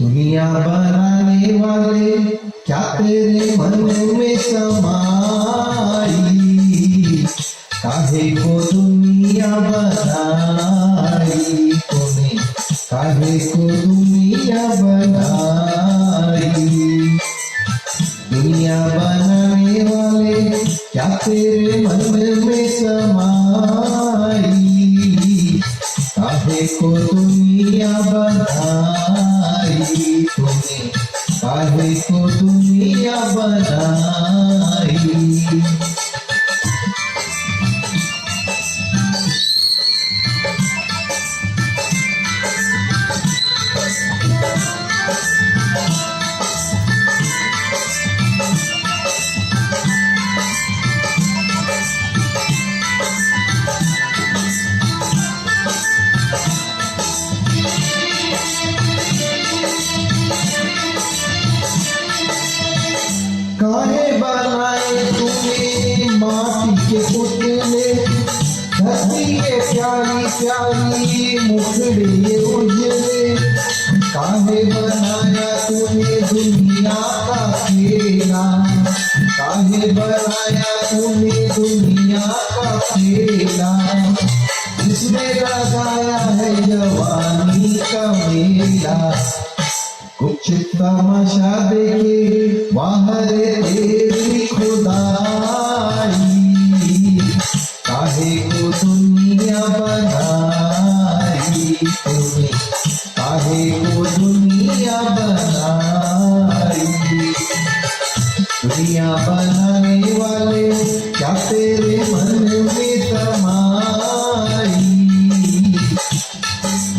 दुनिया बनाने वाले क्या तेरे मन में समाई, काहे को दुनिया बनाई तूने, काहे को दुनिया बनाई। दुनिया बनाने वाले क्या तेरे मन में समाई, काहे को दुनिया बनाई तूने, काहे को दुनिया बनाई। काहे बनाए तूने माटी के पुतले, धरती के प्यारी प्यारी मुखड़े उजले। काहे बनाया तूने दुनिया का खेला, काहे बनाया तूने दुनिया का खेला, जिसमें लगाया है जवानी का मेला। कुछ तमाशा देखे बाहर तेरी खुदाई, काहे को दुनिया बनाई तूने, काहे को दुनिया बनाई। दुनिया बनाने वाले क्या तेरे मन में समाई,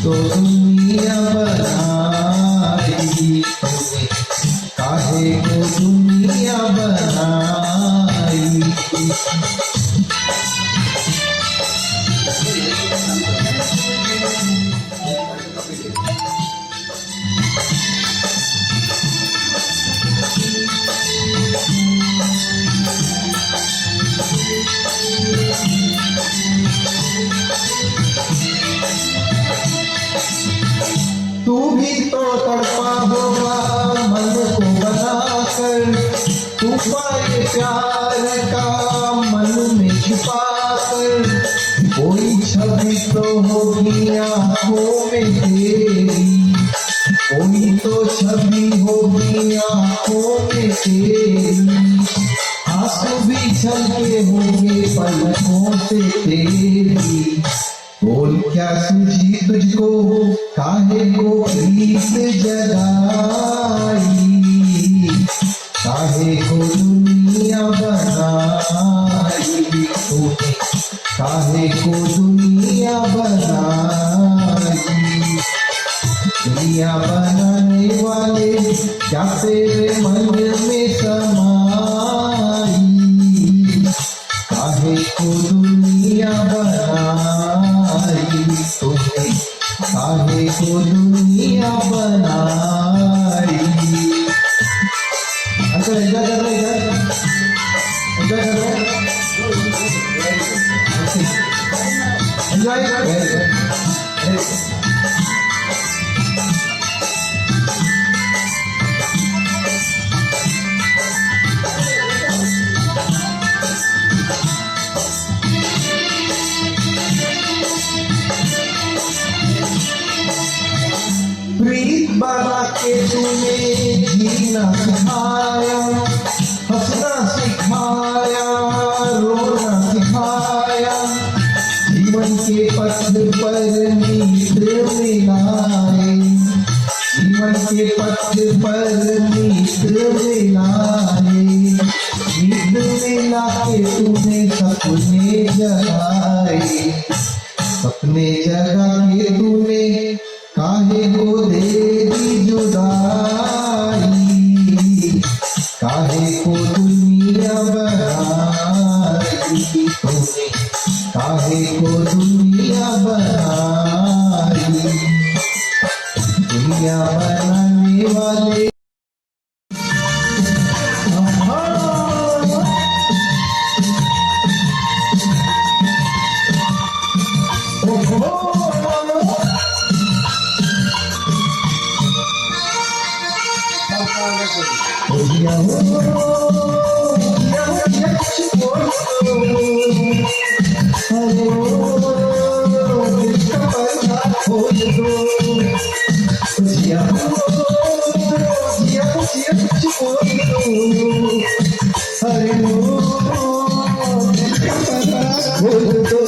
तो दुनिया बनाई तूने, काहे को दुनिया बनाई। तू भी तो तड़पा होगा मन को बनाकर, तू पाए प्यार का मन में छुपा कर। कोई छवि तो होगी आंखों में तेरी, कोई तो छवि होगी आंखों में तेरी, आंसू भी छलके होंगे पलकों से तेरी। बोल क्या सूझी तुझको, काहे को प्रीत जगाई, काहे को दुनिया बनाई तूने, काहे को दुनिया बनाई। दुनिया बनाने वाले क्या तेरे मन में समाई, काहे को दुनिया बनाई तूने, काहे को दुनिया बनाई। अच्छा इधर कर रहे, इधर कर रहे, एंजॉय कर रहे। प्रीत बना के तूने जीना सिखाया, हंसना सिखाया, रोना सिखाया। जीवन के पथ पर मित्र मिलाए, जीवन के पथ पर मित्र मिलाए। मित्र मिला के तूने सपने जगाए, सपने जगा के तूने काहे को दे दी जुदाई, काहे को दुनिया बनाई तूने, काहे को दुनिया बनाई। दुनिया बनाने वाले जिया हो जिया कुछ बोल दो दिल का पर्दा खोल दो जिया हो जिया कुछ बोल दो अरे ओ दिल का पर्दा खोल दो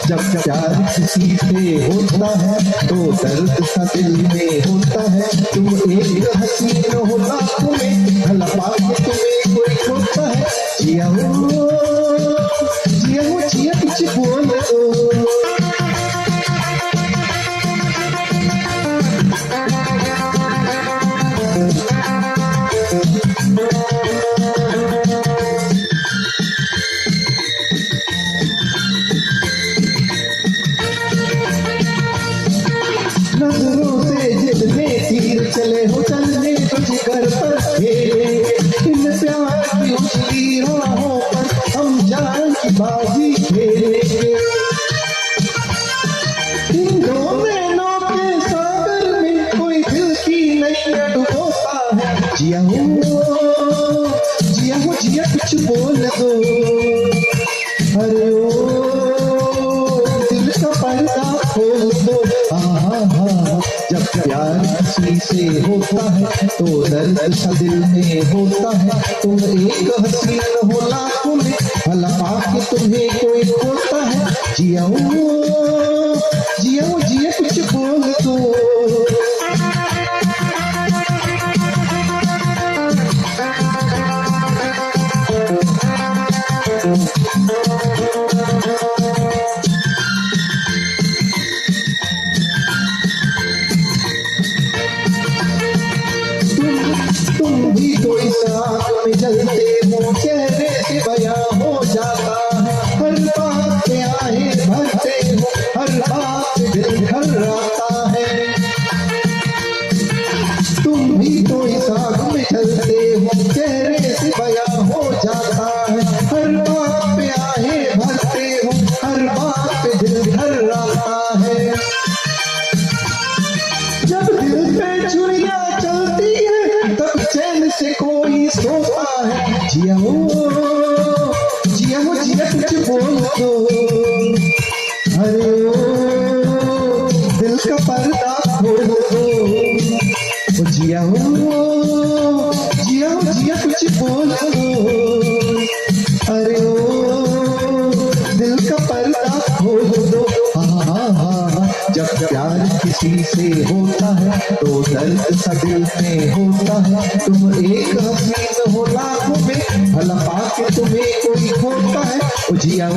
जब प्यार किसी से होता है तो दर्द सा दिल में होता है तुम एक हसीन हो लाखों में भला पाके तुम्हें कोई खोता है जिया हो जिया कुछ बोल दो नजरों से जितने तीर चले हो चलने तुझे घर पर घेरे इन प्यार की उछली राहों पर हम जान की बाजी खेलेंगे इन दो नैनों के सागर में कोई दिल की नैया डुबोता है जिया हो जिया कुछ बोल दो अरे ओ दिल का पर्दा खोल दो जब प्यार किसी से होता है तो दर्द सा दिल में होता है तुम एक हसीन हो लाखों में भला पाके तुम्हें कोई खोता है जिया कुछ बोल दो तुम भी तो इस आग में जलते हो चेहरे से बयां हो जाता है हर बात पे आहे भरते हो हर बात पे दिल घर्राता है तुम भी तो इस आग में जलते हो चेहरे से बयां हो जाता है हर बात पे आहे भरते हो हर बात पे दिल घर्राता है जब दिल पे छुरियां चलती है तब चैन से कोई सोता है जिया हो कुछ बोल दो अरे ओ दिल का पर्दा खोल दो जिया हो कुछ बोल दो अरे ओ दिल का पर्दा खोल दो जब प्यार किसी से होता है तो दर्द सा दिल में होता है तुम एक हसीन हो लाखों में भला पाके तुम्हें कोई खोता है ओ जिया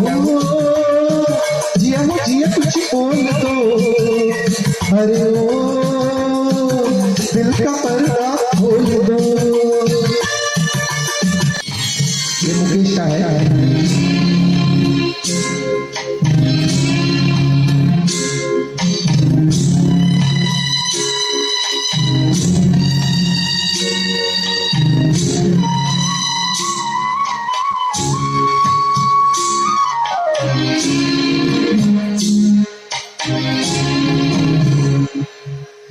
कुछ बोल दो अरे ओ दिल का पर्दा खोल दो ये मुकेश का है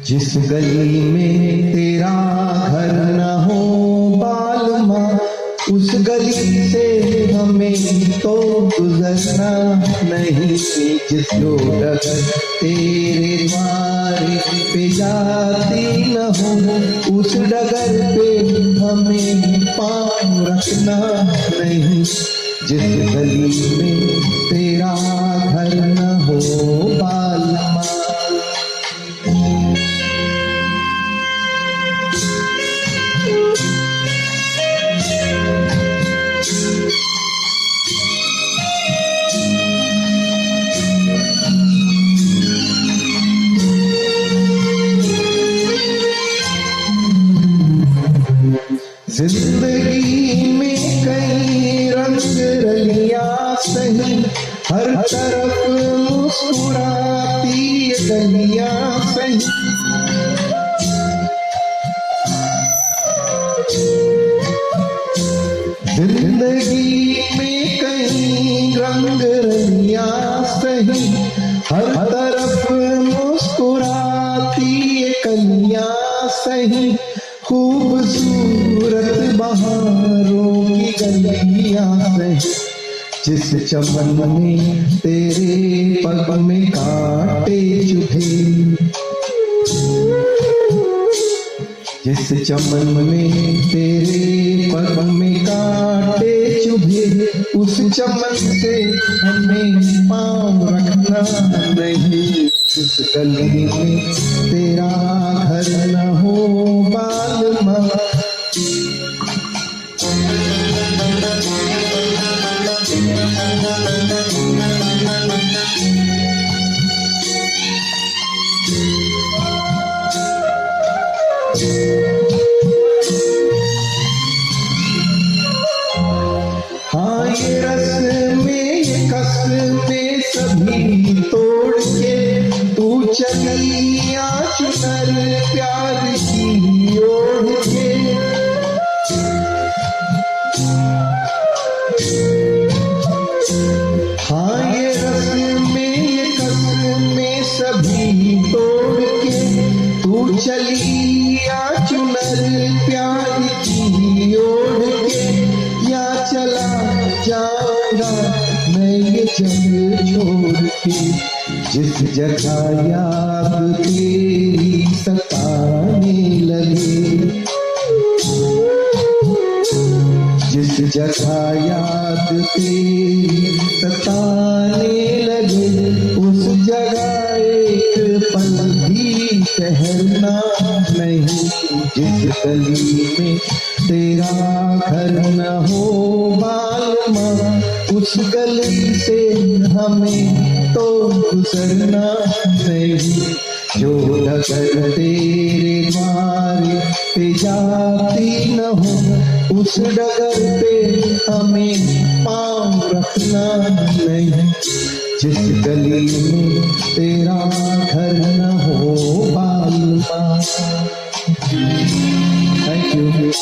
जिस गली में तेरा घर न हो बालमा उस गली से हमें तो गुजरना नहीं जिस डगर तेरे द्वार पे जाती न हो उस डगर पे हमें पाँव रखना नहीं जिस गली में तेरा घर न हो बालमा जिंदगी में कई रंग रलियां सही हर तरफ मुस्कुराती गलियां सही जिंदगी में कई रंग रलियां सही हर तरफ मुस्कुराती कलियां सही खूबसूरत बहारों की गलियां सही, जिस चमन में तेरे पग में कांटे चुभे, जिस चमन में तेरे पग में कांटे चुभे, उस चमन से हमें पाँव रखना नहीं। जिस गली में तेरा घर न हो बालमा, हाँ ये रस्में ये कस्में सभी तोड़ के तू चली आ चुनर प्यार की ओढ़ के। हाँ ये रस्में ये कस्में सभी तोड़ के तू चली आ चुनर प्यार की ओढ़ के। या चला जाऊंगा मैं ये जग छोड़ के, जिस जगह याद तेरी सताने लगे, जिस जगह याद तेरी सताने लगे, उस जगह एक पल भी ठहरना नहीं। जिस गली में तेरा घर न हो बालमा, उस गली से हमें तो गुजरना नहीं। जो डगर तेरे द्वार पे जाती न हो, उस डगर पे हमें पाँव रखना नहीं। जिस गली में तेरा घर न हो बालमा। Thank you.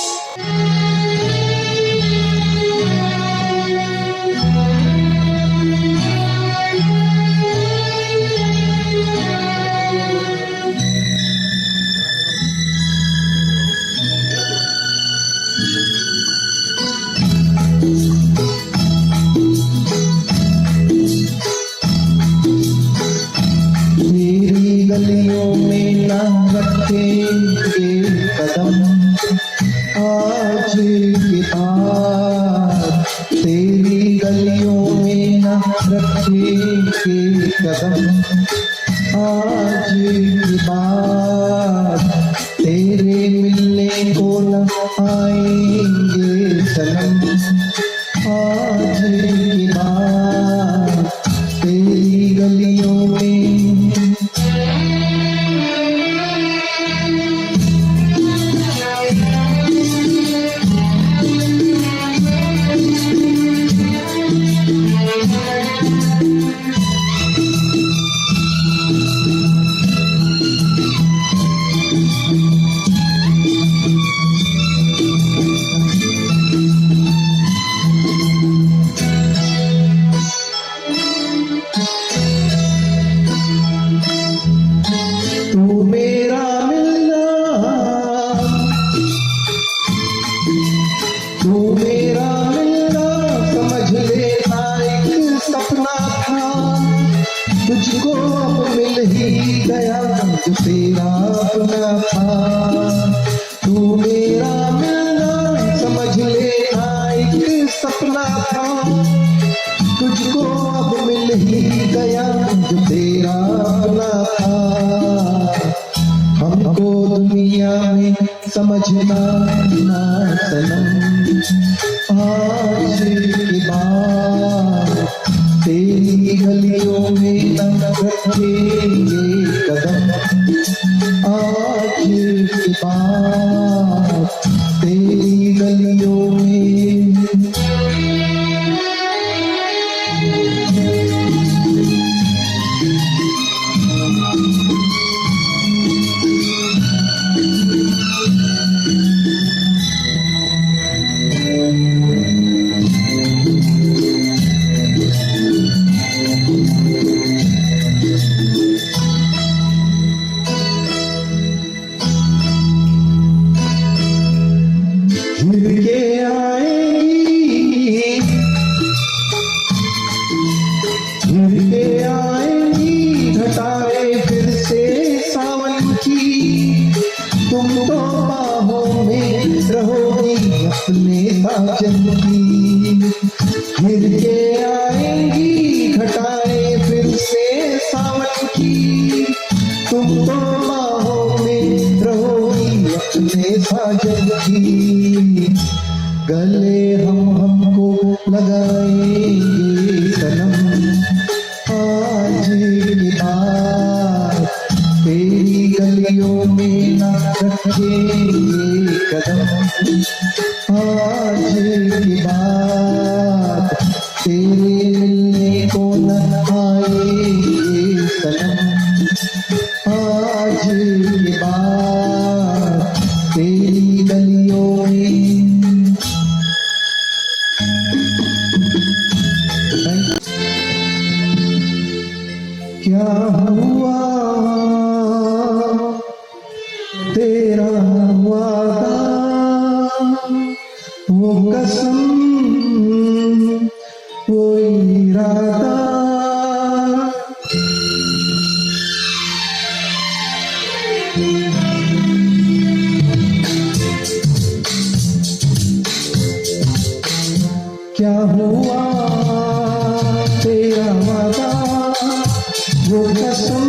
मेरी गलियों में न रखेंगे कदम आज के बाद, तेरी गलियों में न रखेंगे कदम आज के बाद। तेरे मिलने को न आएंगे सनम आज के बाद, तेरी गलियों में। तू मेरा मिलना, तू मेरा मिलना समझ लेना एक सपना था। तुझको अब मिल ही गया जो तेरा अपना था। तू मेरा मिलना समझ लेना एक सपना था। तुझको अब मिल ही गया जो तेरा अपना था। हमको दुनिया में समझना ना सनम, आज के बाद तेरी गलियों में न रखेंगे कदम। आज के बाद तेरी गलियों में। तुम तो बाहों में रहोगी अपने साजन की। फिर के आएंगी घटाएं फिर से सावन की। तुम तो बाहों में रहोगी अपने साजन की। गले हमको लगाएंगे सनम, आज की बात तेरी गलियों में न रखेंगे कदम। आज की बात तेरे मिलने को न आएंगे सनम। आज की बात तेरी गलियों में। क्या हुआ तेरा वादा, वो कसम वो इरादा। क्या हुआ तेरा वादा, वो कसम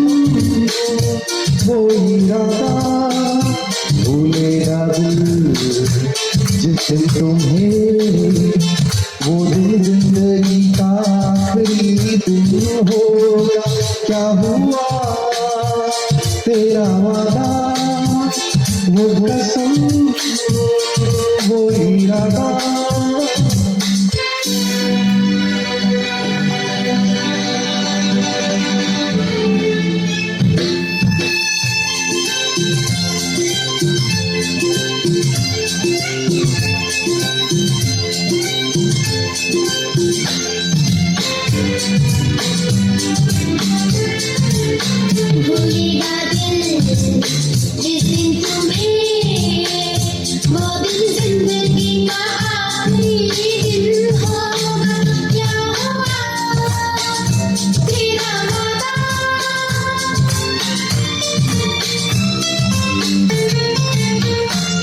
वो इरादा। भूलेगा दिल जिस दिन तुम्हें, वो दिन जिंदगी का आखिरी दिन होगा। क्या हुआ तेरा वादा, वो कसम वो इरादा। भूलेगा दिल जिस दिन तुम्हें, वो दिन जिंदगी का आखिरी दिन होगा। क्या हुआ तेरा वादा,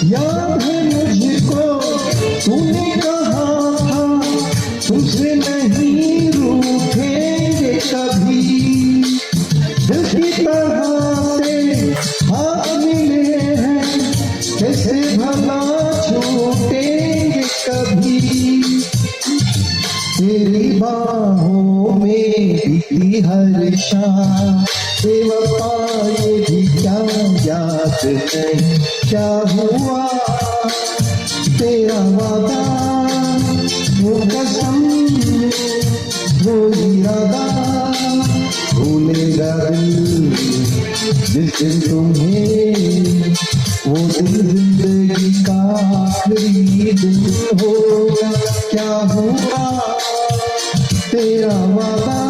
याद है मुझको तूने कहा था तुझसे नहीं रूठेंगे कभी। दिल की तरह से हाथ मिले हैं, कैसे भला छूटेंगे कभी। तेरी बाहों में बीती हर शाम, बेवफा ये भी क्या याद नहीं। क्या हुआ तेरा वादा, वो कसम वो इरादा। भूलेगा दिल जिस दिन तुम्हें, वो दिन जिंदगी का आखिरी दिन होगा। क्या हुआ तेरा वादा,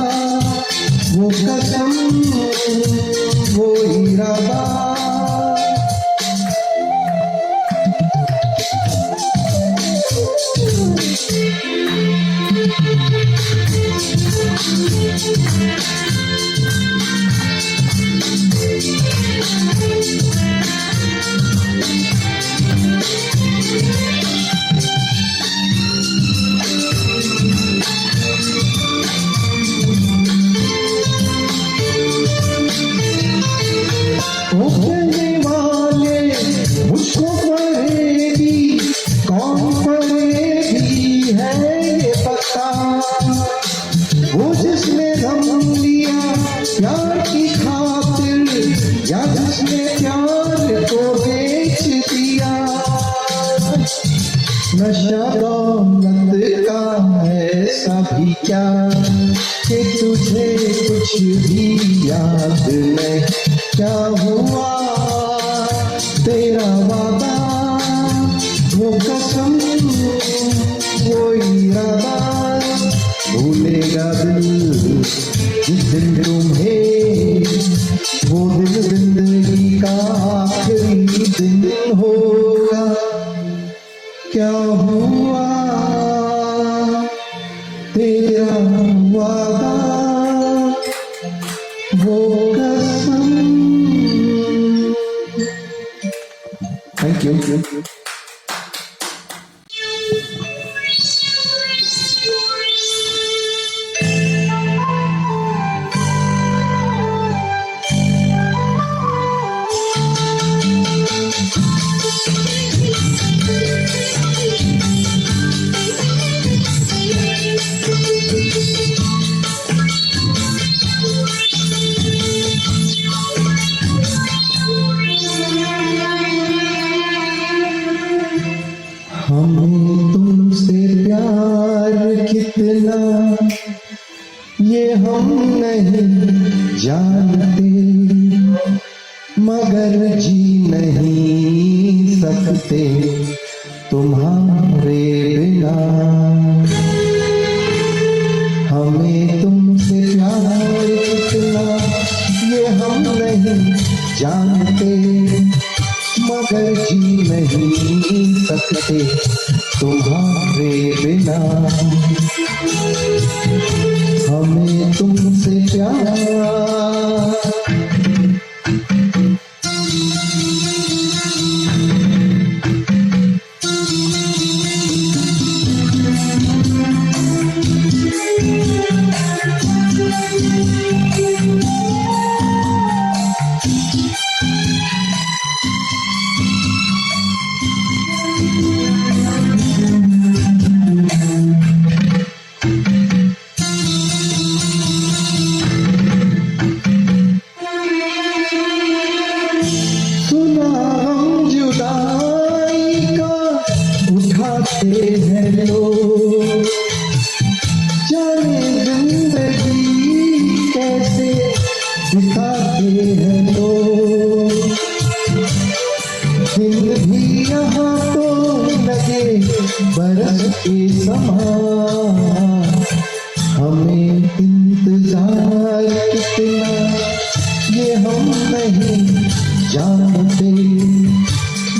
वो कसम वो इरादा। कहने वाले मुझको पड़ेगी, कौन पड़ेगी है ये पता। वो जिसने गम लिया प्यार की खातिर, या जिसने प्यार को बेच दिया। नशा दौलत का ऐसा भी क्या कि तुझे कुछ भी याद नहीं। क्या हुआ तेरा वादा, वो कसम वो इरादा। भूलेगा दिल जिस दिन तुम्हें, वो दिन जिंदगी का आखिरी दिन होगा। क्या हुआ तेरा वादा, वो कसम थैंक यू। हमें तुमसे प्यार कितना ये हम नहीं जानते, मगर जी नहीं सकते तुम्हारे बिना। हमें तुमसे प्यार कितना ये हम नहीं जानते, मगर जी नहीं सकते तुम्हारे बिना। हमें तुमसे प्यार हैं लोग, जाने जिंदगी कैसे बिताते हैं लोग। दिन भी यहाँ तो लगे बरस के समान, हमें इंतजार कितना ये हम नहीं जानते,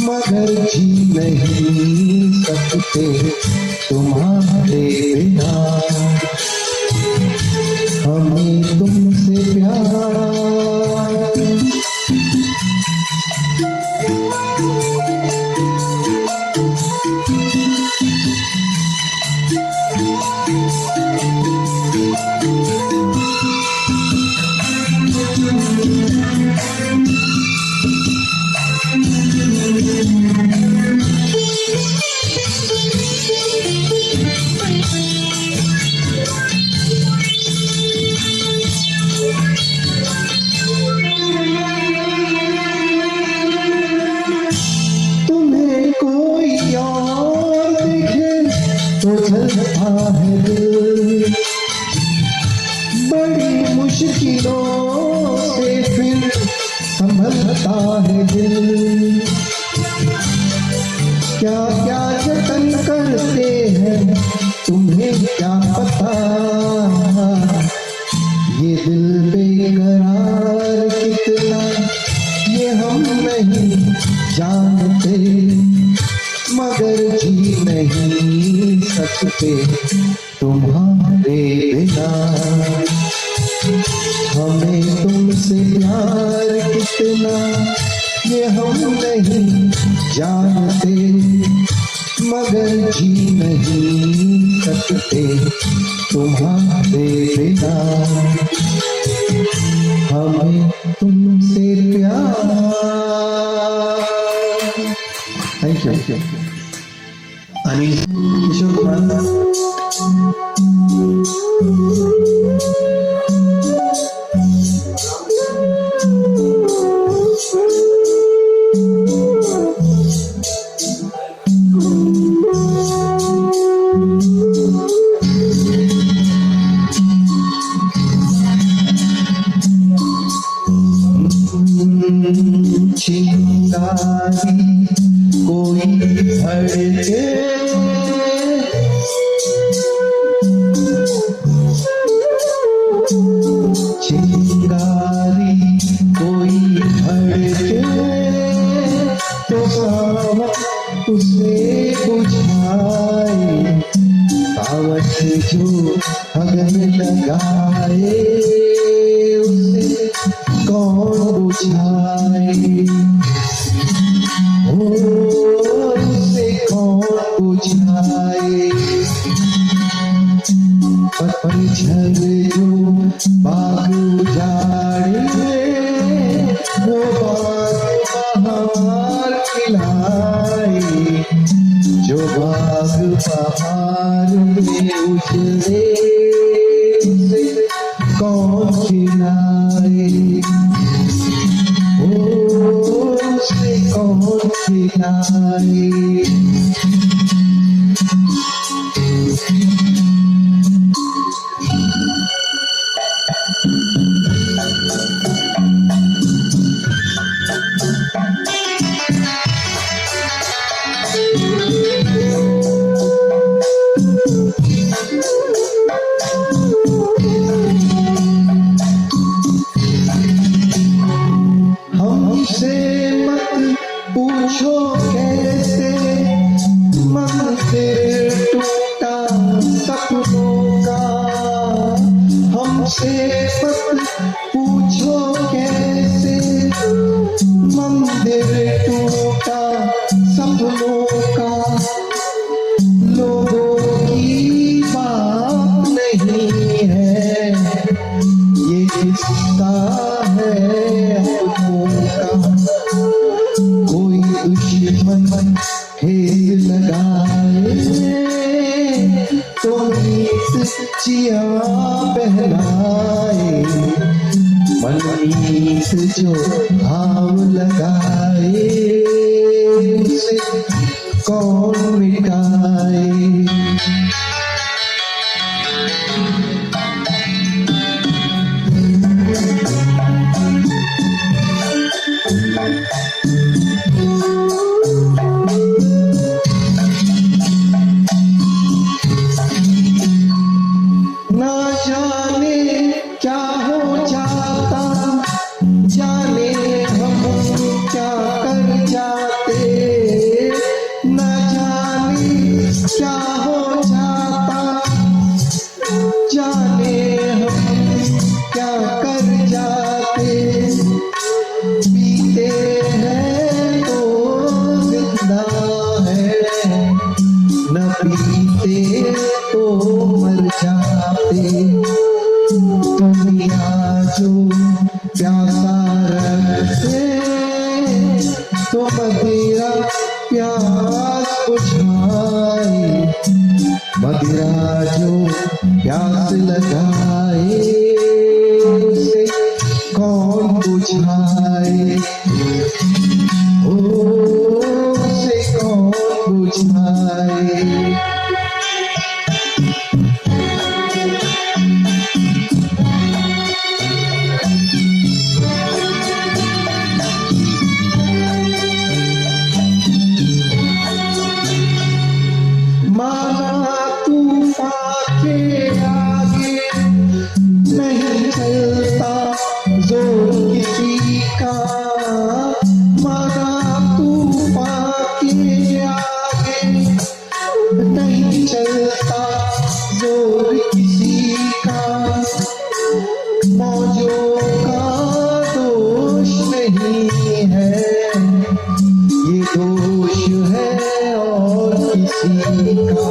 मगर जी नहीं सकते तुम्हारे बिना। हमें तुमसे प्यार चलता है दिल, बड़ी मुश्किलों से फिर संभलता है दिल। क्या क्या जतन करते हैं तुम्हें क्या पता, ये दिल बेकरार कितना ये हम नहीं जानते, मगर जी नहीं सकते तुम्हारे बिना। हमें तुमसे प्यार कितना ये हम नहीं जानते, मगर जी नहीं सकते तुम्हारे बिना। हमें तुमसे प्यार। Thank you. अनिल किशोर कुमार। चिंगारी कोई भड़के, चिंगारी कोई भड़के तो सावन उसे बुझाए, सावत जो अगन लगाए उसे कौन बुझाए। पूछ ले उसे कौन खिलाए, उसे कौन खिलाए। हमसे मत पूछो कैसे मंदिर टूटा सपनों का, हमसे मत पूछो कैसे मंदिर टूटा सपनों का। लोगों की बात नहीं है ये किस्सा है अपनों का। कोई दुश्मन हेल लगाए तो नीत चिया बहलाए, मनमीत जो भाव लगाए उसे कौन मिटाए। ना जाने क्या हो जाता, जाने हम क्या कर जाते, ना जाने क्या हो जाता, जाने हम क्या कर जाते। पीते हैं तो जिंदा है, न पीते तो मर जाते। दुनिया जो प्यासा रखे तो मदिरा प्यास बुझाए, मदिरा जो प्यास लगाए उसे कौन बुझाए, उसे कौन बुझाए। माना तूफान के आगे नहीं चलता जोर किसी का, माना तूफान के आगे नहीं चलता जोर किसी का। मौजों का दोष नहीं है ये दोष है और किसी का।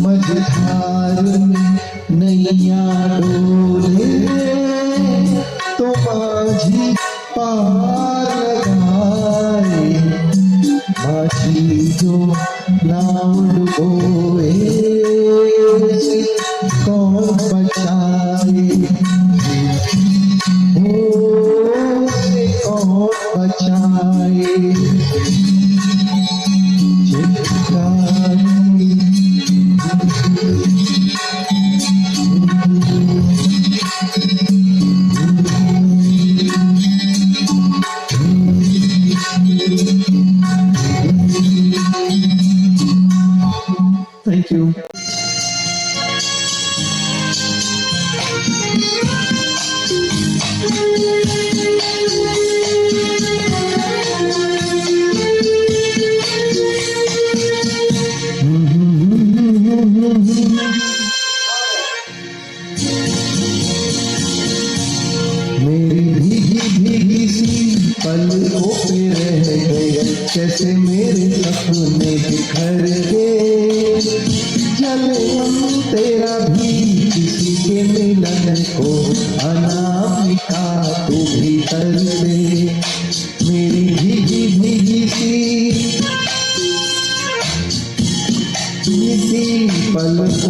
मझधार में नैया डोले तो माझी पार लगाए, माझी जो नाव डुबोए उसे कौन बचाए, उसे कौन बचाए। Thank you. मेरी भीगी सी पलकों पे रह गए, कैसे मेरे सपने बिखर गए। जन्म तेरा भी किसी के मिलन को अनामिका तू भीतर से। मेरी भीगी भीगी सी पलकों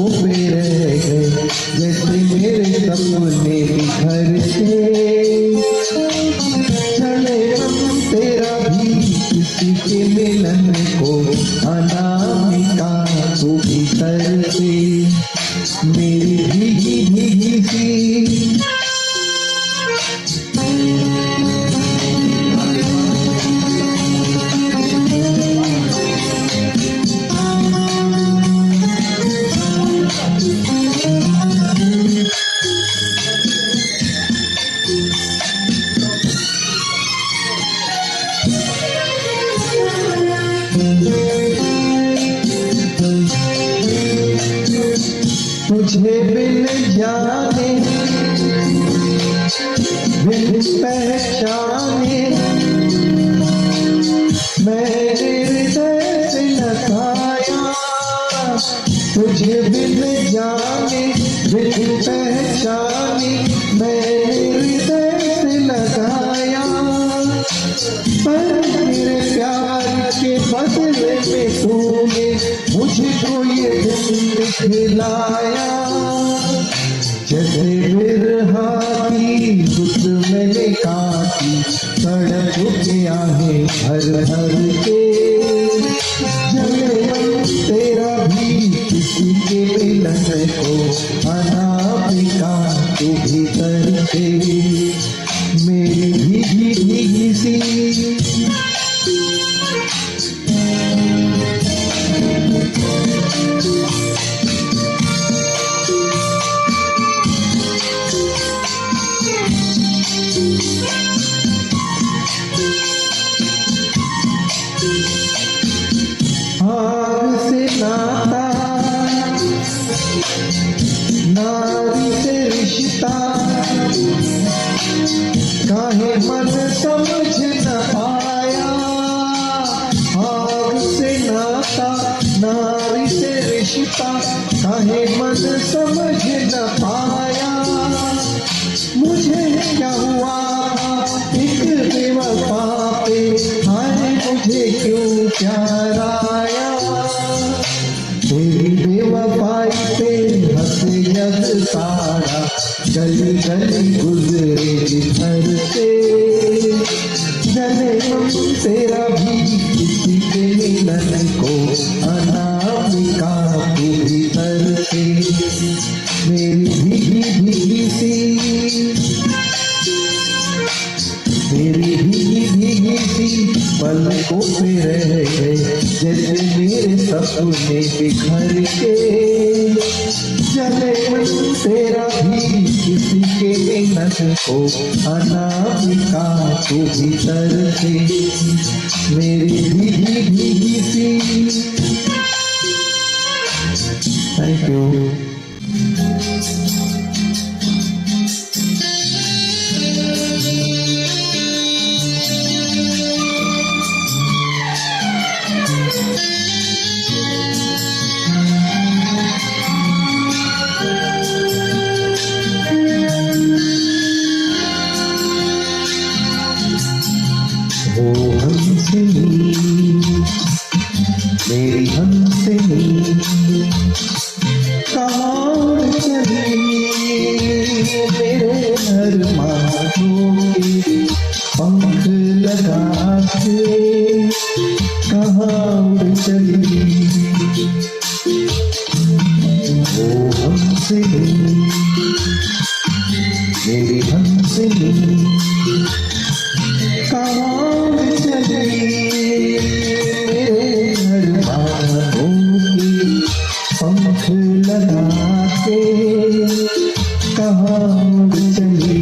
किसी के मिलन को अनामिका तू भीतर से मेरी भीगी भीगी सी तुझे बिन जाने बिन पहचाने मैंने हृदय से लगाया तुझे बिन जाने बिन पहचाने मैंने हृदय से लगाया पर मेरे प्यार के बदले में तूने मुझको ये दिन दिखलाया जैसे बिरहा की रुत मैंने काटी सड़क के आहे हर हर के जले तेरा भी किसी के मिलन को अनामिका तू भीतर से मेरी भीगी भीगी सी आग से नाता नारी से रिश्ता काहे मन समझ न पाया आग से नाता नारी से रिश्ता काहे मन समझ न पाया मुझे क्या हुआ एक बेवफा पे हाय मुझे क्यों प्यार आया तेरी बेवफाई पे हंसे जग सारा गली गली गुजरे जिधर से जले तेरा भी किसी के मिलन को अनामिका तू भीतर से मेरी भीगी भीगी सी मेरी भीगी भीगी सी पलकों पे रह गए जैसे मेरे सपने बिखर के जले तेरा भी किसी के मिलन को अनामिका तू भीतर से मेरी भीगी भीगी सी थैंक यू वो हंसनी मेरी हंसनी कहाँ चली मेरे अरमानों के पंख लगा के कहाँ चली वो हंसनी मेरी हंसनी कहाँ चली मेरे अरमानों की पंख लगा के कहाँ चली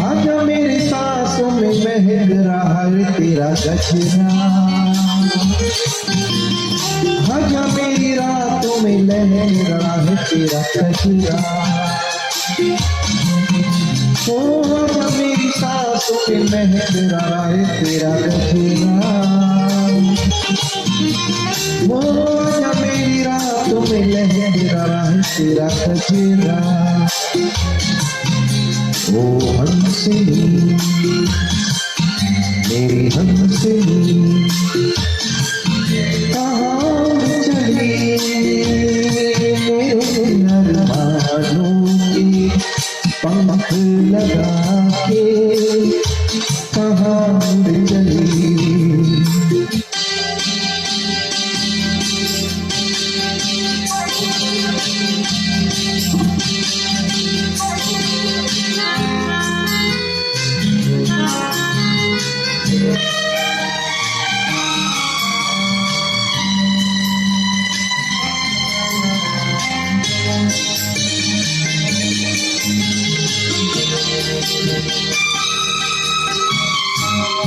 आजा मेरी सांसों में महक रहा है तेरा गजरा आजा मेरी रातों में लहर रहा है तेरा गजरा ओ आजा मेरी सांसों में महक रहा है तेरा गजरा तेरा कचरा ओ हंसनी मेरी हंसनी कहाँ चली मेरे अरमानों के पंख लगा के कहाँ चली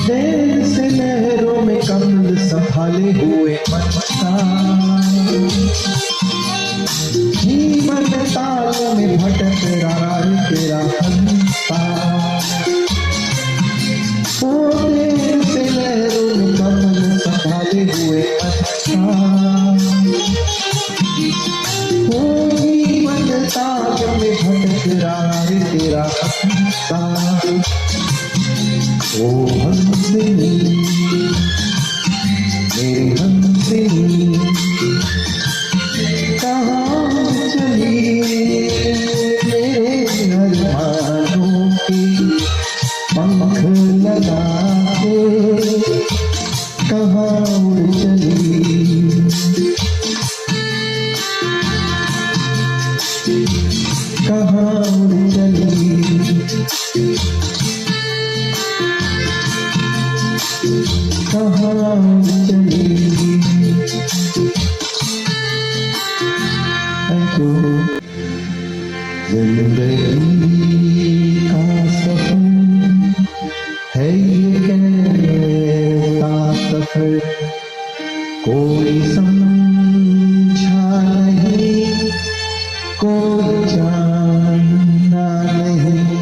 देर से लहरों में कमल संभाले हुए मनसा जीवन ताल में भटक रहा है तेरा हंसा ओ देर से लहरों में कमल संभाले हुए मनसा ओ जीवन ताल में भटक रहा है तेरा हंसा ओ हंसनी मेरी हंसनी कहाँ चली मेरे अरमानों के पंख लगा के कहाँ उड़ चली कहाँ उड़ चली कहाँ चली जिंदगी का सफर है ये कैसा सफर कोई समझा नहीं कोई जानना नहीं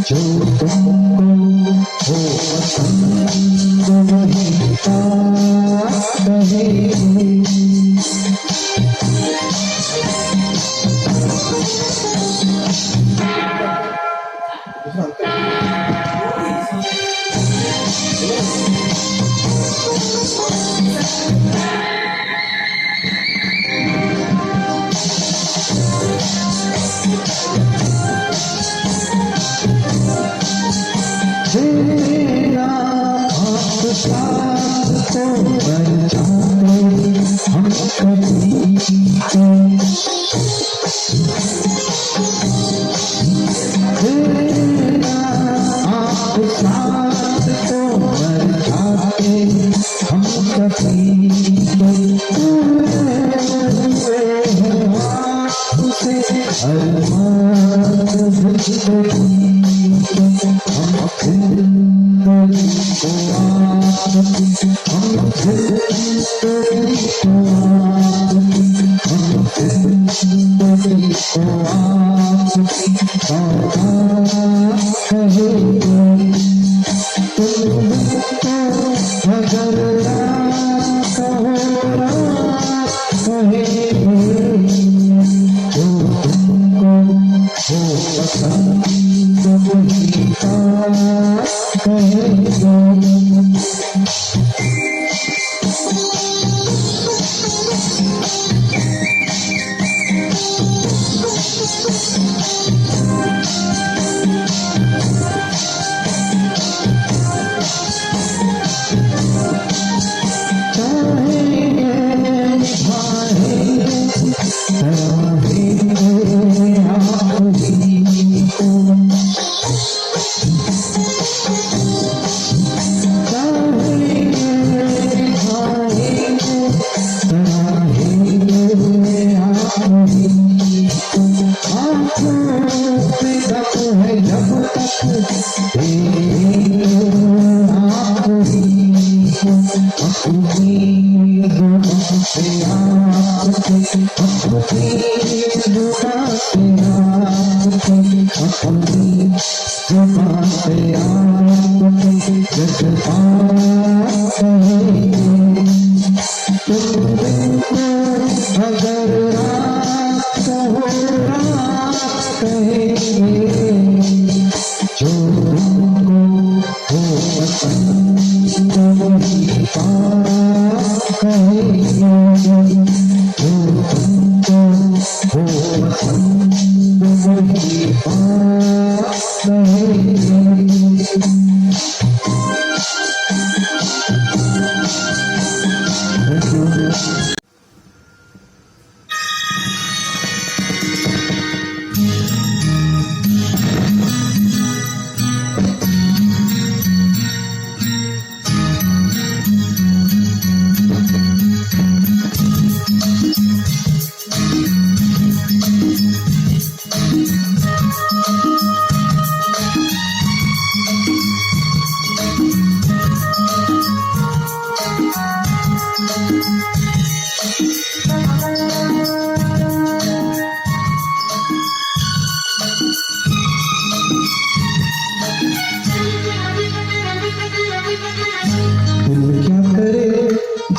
जो तुमको हो पसंद वही पास कहे। तेरा आप साथ तो बन जाते हम कभी तेरा आप साथ तो बन जाते हम कभी उसे अरमान जिंदगी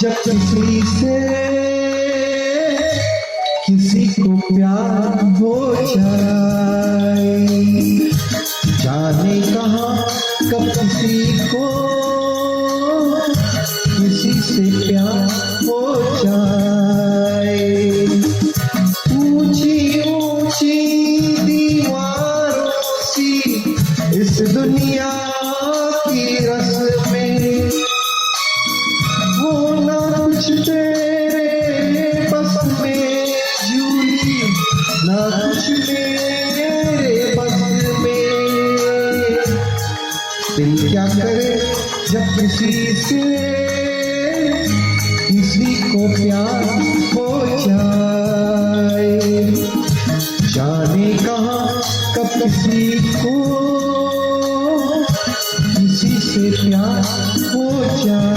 जब किसी से किसी को प्यार हो जाए, जाने कहाँ कब किसी को किसी से प्यार हो जाए। ऊंची ऊंची दीवारों सी इस दुनिया की रस्में, तेरे बस में झूली ना कुछ मेरे बस में। दिल क्या करे जब किसी से किसी को प्यार हो जाए, जाने कहाँ कब किसी को किसी से प्यार हो जाए।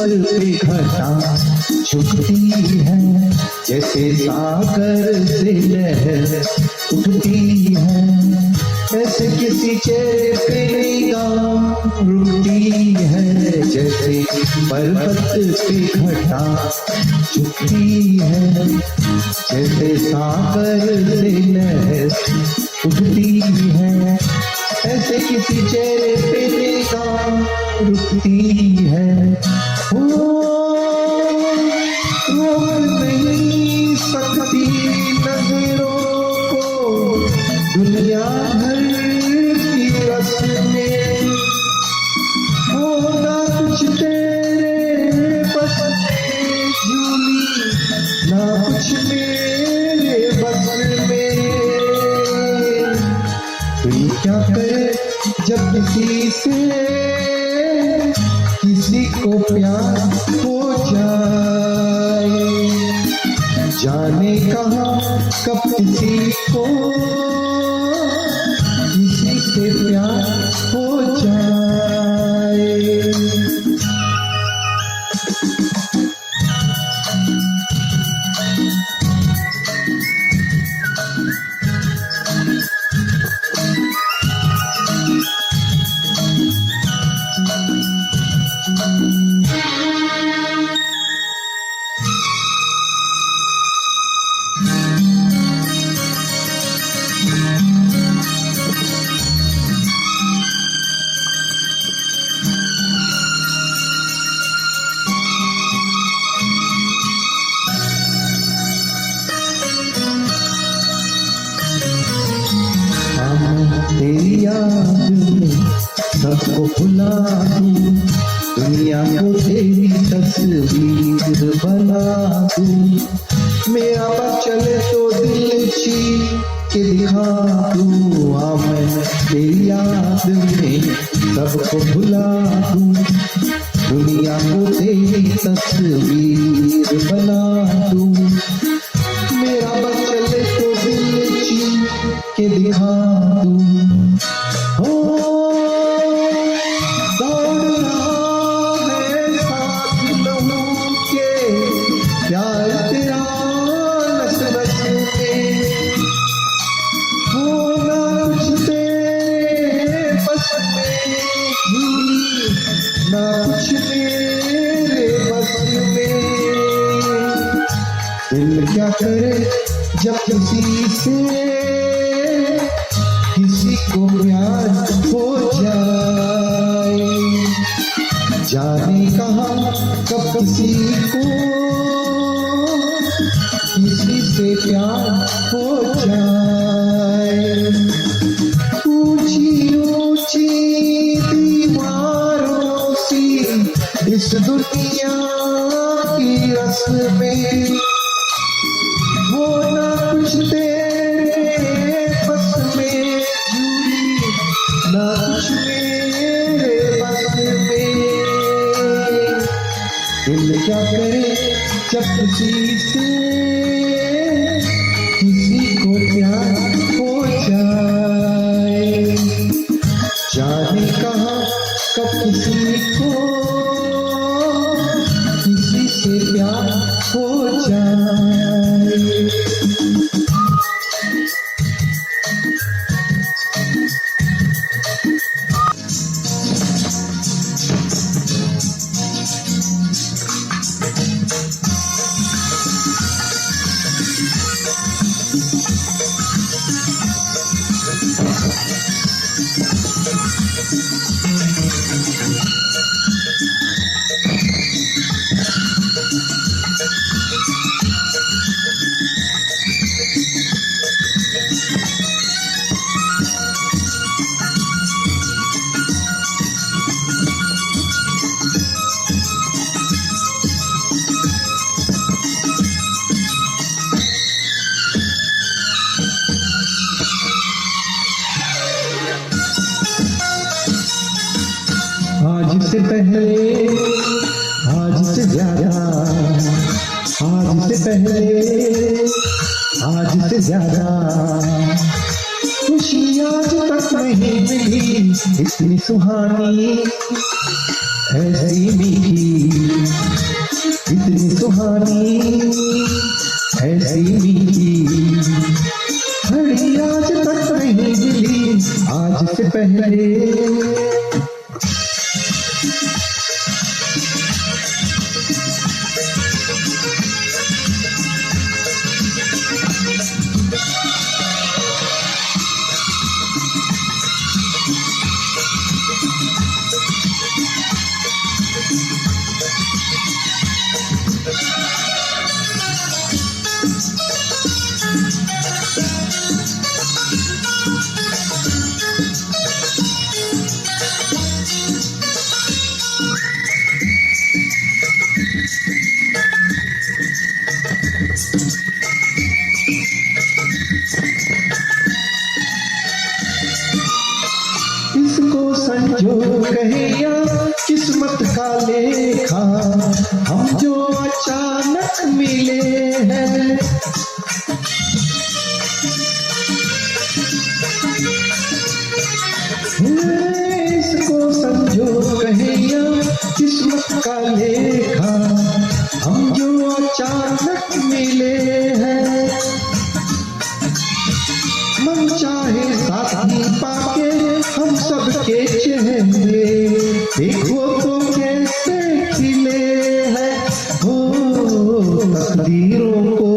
पर पे घटा झुकती है, जैसे सागर से लहर उठती है, ऐसे किसी चेहरे पे निगाह रुकती है, जैसे पर्वत पे घटा झुकती है, जैसे सागर से लहर उठती है, ऐसे किसी चेहरे पे निगाह रुकती है। रोक नहीं सकती नजरों को दुनिया भर की रस्में, होना कुछ तेरे बस में झूली, ना कुछ मेरे बस में। दिल क्या करे जब किसी को प्यार हो जाए, जाने कहाँ कब किसी को किसी से प्यार हो जाए। तेरी याद में सबको भुला दूं, दुनिया को तेरी तस्वीर बना दूं, मेरा बस चले तो दिल छीन के दिखा दूं। मैं तेरी याद में सबको भुला दूं, दुनिया को तेरी तस्वीर बना दूं, मेरा बस चले तो दिल छीन के दिखा दूं। हो दौड़ रहा है साथ लहू के प्यार तेरा नस नस में, होना कुछ तेरे बस में झूली, ना कुछ मेरे बस में। दिल क्या करे जब किसी को प्यार हो जाए, जाने कहाँ कब किसी को किसी से प्यार हो जाए। ऊंची ऊंची दीवारों सी इस दुनिया की रस्में, होना कुछ तेरे बस में झूली, ना कुछ मेरे बस में। दिल क्या करे जब किसी को प्यार हो जाए, जाने कहाँ कब किसी को किसी से प्यार हो जाए। आज से पहले, आज से ज्यादा, आज से पहले, आज से ज्यादा खुश खुशी आज तक नहीं मिली इतनी सुहानी, ऐसी मीठी इतनी सुहानी, ऐसी मीठी घड़ी आज तक नहीं मिली आज से पहले। इसको संजोग कहे या किस्मत का लेखा, हम जो अचानक मिले हैं। इसको संजोग कहे या किस्मत का लेखा, हम जो अचानक मिले हैं। मन चाहे साथी पाके हम सबके चेहरे देखो तो कैसे खिले हैं। हो तकदीरों को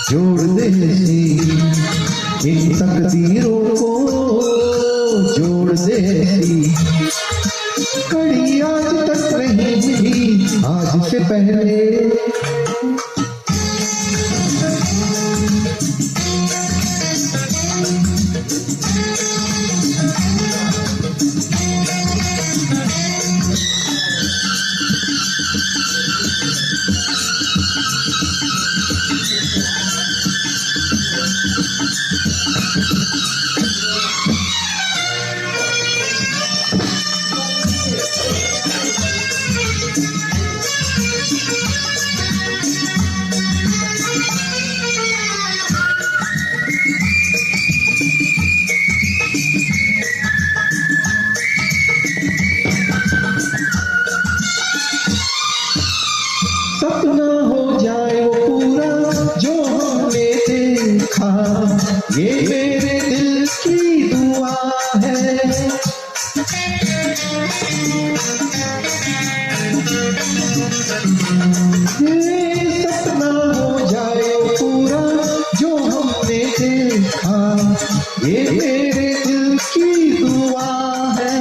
जोड़ दे, इन तकदीरों को जोड़ दे। कड़ी आज तक नहीं मिली आज से पहले। सपना हो जाए वो पूरा जो हमने देखा, ये मेरे दिल की दुआ है। ये सपना हो जाए वो पूरा जो हमने देखा, ये मेरे दिल की दुआ है।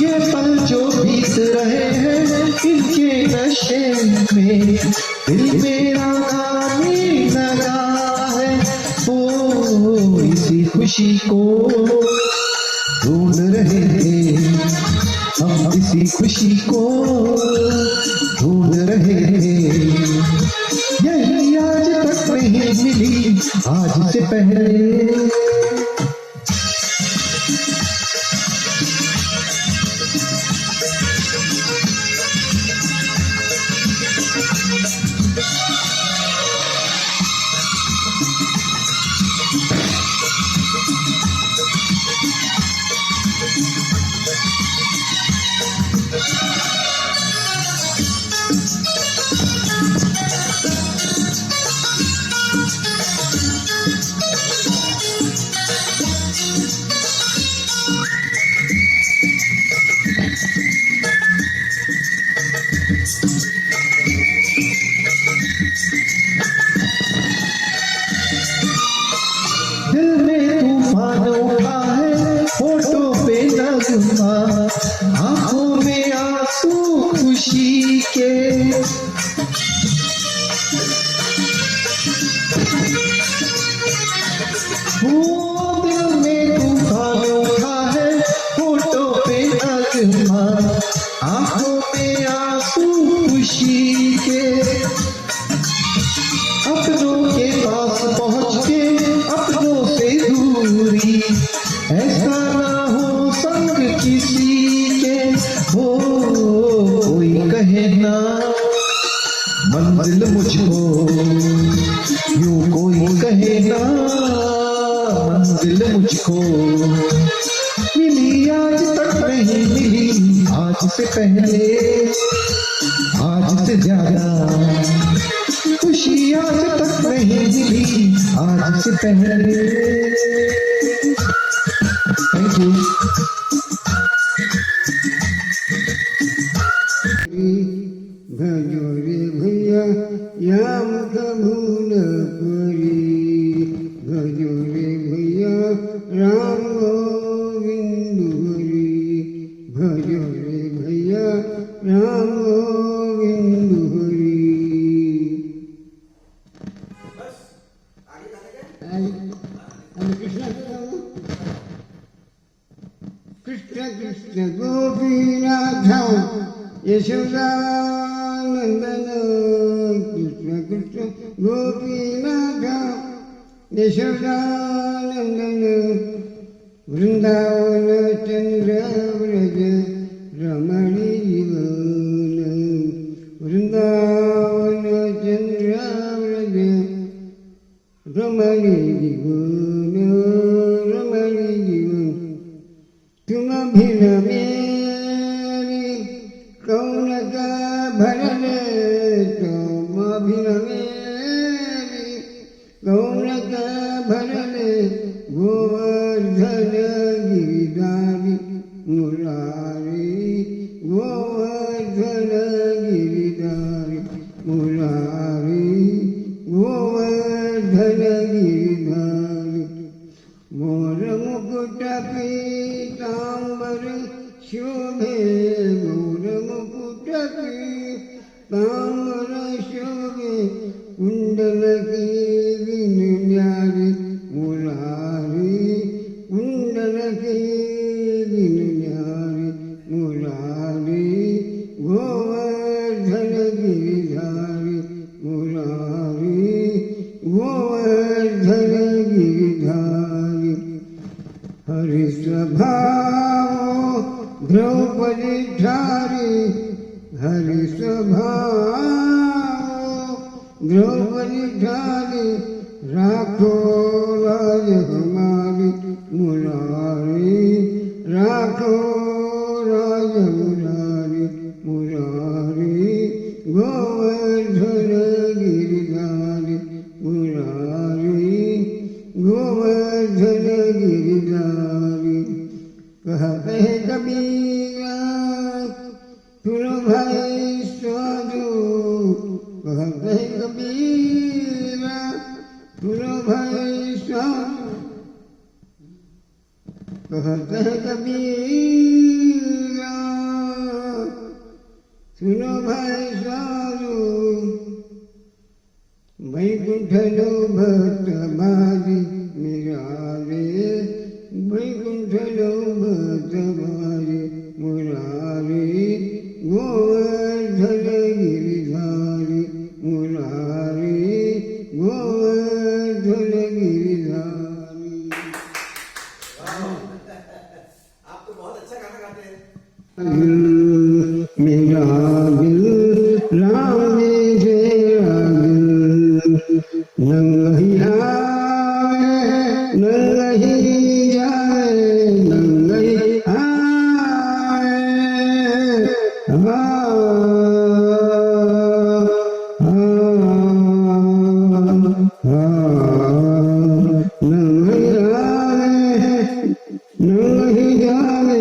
ये पल जो बीत रहे हैं इनके नशे में दिल मेरा गाने लगा है। ओ इसी खुशी को ढूंढ रहे थे हम, इसी खुशी को ढूंढ रहे थे। यही आज तक नहीं मिली आज से पहले। दिल में तूफान उठा है, होठों पे नगमा, आंखों में आंसू खुशी के। वो दिल में तूफान उठा है, होठों पे नगमा, आंखों में आंसू खुशी के। मंजिल मुझको यूं कोई कहे ना, मंजिल मुझको मिली आज तक नहीं मिली, आज से पहले आज से ज्यादा खुशी आज तक नहीं मिली, आज से पहले। Thank you. भजो रे भैया याम कबूल परी, भजो रे भैया राम गोविंद हरि, भजो रे भैया राम गोविंद हरि। कृष्ण कृष्ण गोपीनाथ यशोदानंदन, कृष्ण कृष्ण गोपीनाथ यशोदानंदन, वृंदावन चंद्र व्रज रमणी जीवन, वृंदावन चंद्र व्रज रमणी जीवन, रमणी जीवन। तुम भिन मेरी कौन का भरन, तुम भिन मेरी कौन का भरन, गोवर्धन गिरिधारी मुरारी, गोवर्धन गिरिधारी मुरारी, गोवर्धन गिरिधारी। मोर मुकुट पीतांबर शोभे, मोर मुकुट पीतांबर शोभे, कुंडल की बिन न्यारी मुरारी, कुंडल की बिन न्यारी मुरारी, गोवर्धन गिरिधारी मुरारी, गोवर्धन गिरिधारी। हरि स्वभाव द्रौपदी ठारी, हरि स्वभाव द्रौपदी ठारी, राखो राज हमारी मुरारी, राखो राज मुरारी मुरारी, गोवर्धन गिरिधारी मुरारी, गोवर्धन गिरिधारी। कहते कबीरा सुन भाई साधु, कहते कबीरा सुन भाई साधु, कहते कबीरा सुनो भाई साधु। वैकुंठ लो भक्त बाजी मेरा रे, वैकुंठ लो भक्त बाजी मुरारी, गोवर्धन गिरिधारी मुरारी, गोवर्धन गिरिधारी। आप तो बहुत अच्छा गाना गाते हैं। मेरा दिल राम जी से नंगही आए नंगही जाए, नंगही आए नंगही आए नंगही जाए,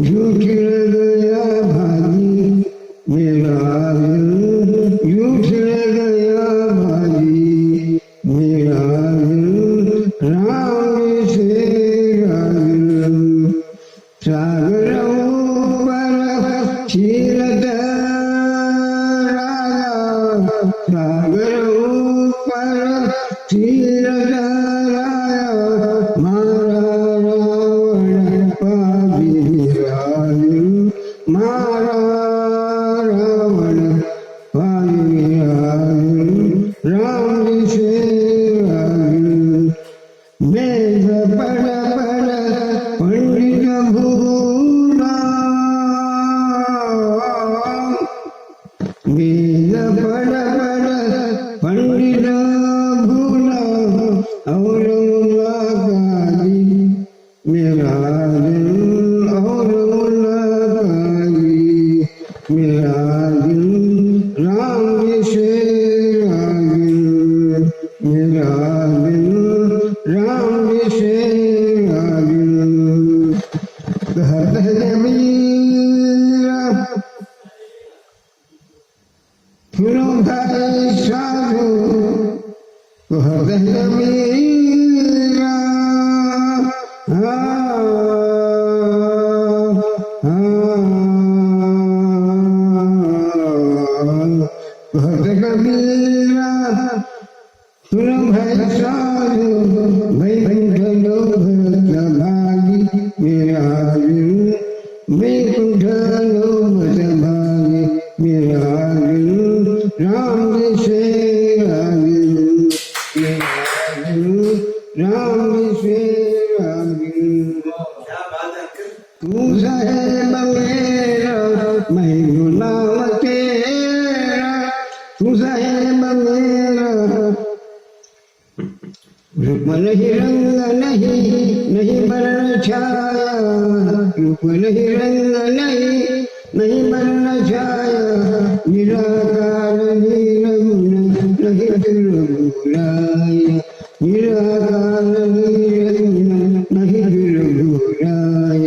झूठ गया भाजी मेरा दिल, झूठ गया भाजी मेरा दिल, राम से दिल। सागरों पर चीरत राया, सागरों पर चीरत राया, मारा रावण पावी राजू, मारा रावण पावी राजू, राम से राजू। मेघ पड़ पड़ पंडित भूला, मेघ पड़ पड़ भाई साधु कहते कबीरा कहते कबीरा सुन भाई साधु वैकुंठ लोभ भागी मेरा वैकुंठ लोभ भागी मेरा राम से राम से क्या बात है अंकल? तू साहेब मेरा मैं गुलाम तेरा तू साहेब मेरा रूप नहीं रंग नहीं वर्ण छाया रूप नहीं रंग नहीं वर्ण छाया निराकार निर्गुण नहीं दुर्गुणाय निराकार निर्गुण नहीं दुर्गुणाय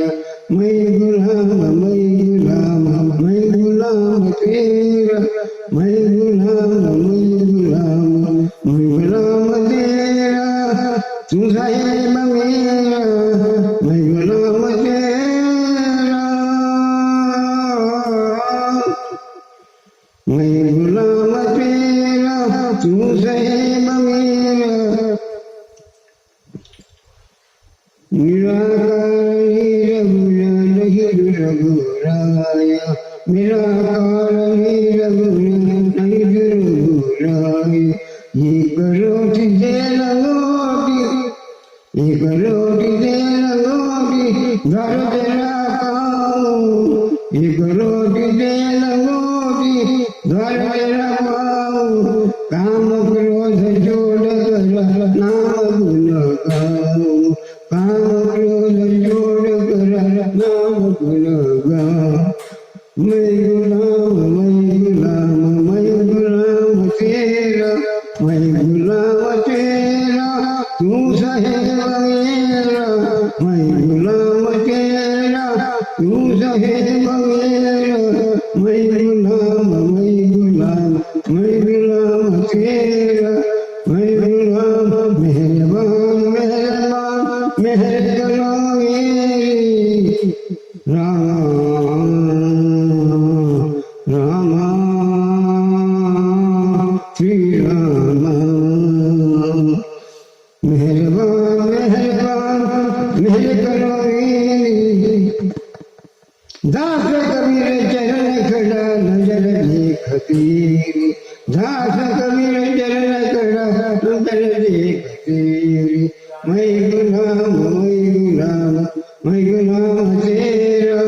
मैं गुलाम तेरा मैं गुलाम तेरा तू साहेब मेरा मैं गुलाम तेरा मैं गुलाम तेरा तू साहेब मेरा निराकार निर्गुण नहीं दुर्गुणाय निराकार निर्गुण नहीं दुर्गुणाय एक रोटी देना एक रोटी देना घर तेरा पाऊँ एक रोटी देना घर तेरा पाऊँ काम क्रोध जोड़ कर नाम गुण गाऊँ काम क्रोध जोड़ कर नाम गुण गाऊँ मैं गुलाम तेरा तू साहेब मेरा मैं गुलाम तेरा तू साहेब मेरा मैं गुलाम तेरा मैं गुलाम मेहरबान मेहर करो मेरी राम श्री राम मेहरबान मेहर करो दास कबीर चरण खड़ा नजर देखती दास कबीर चरण खड़ा नजर देखती मैं गुलाम तेरा मैं गुलाम तेरा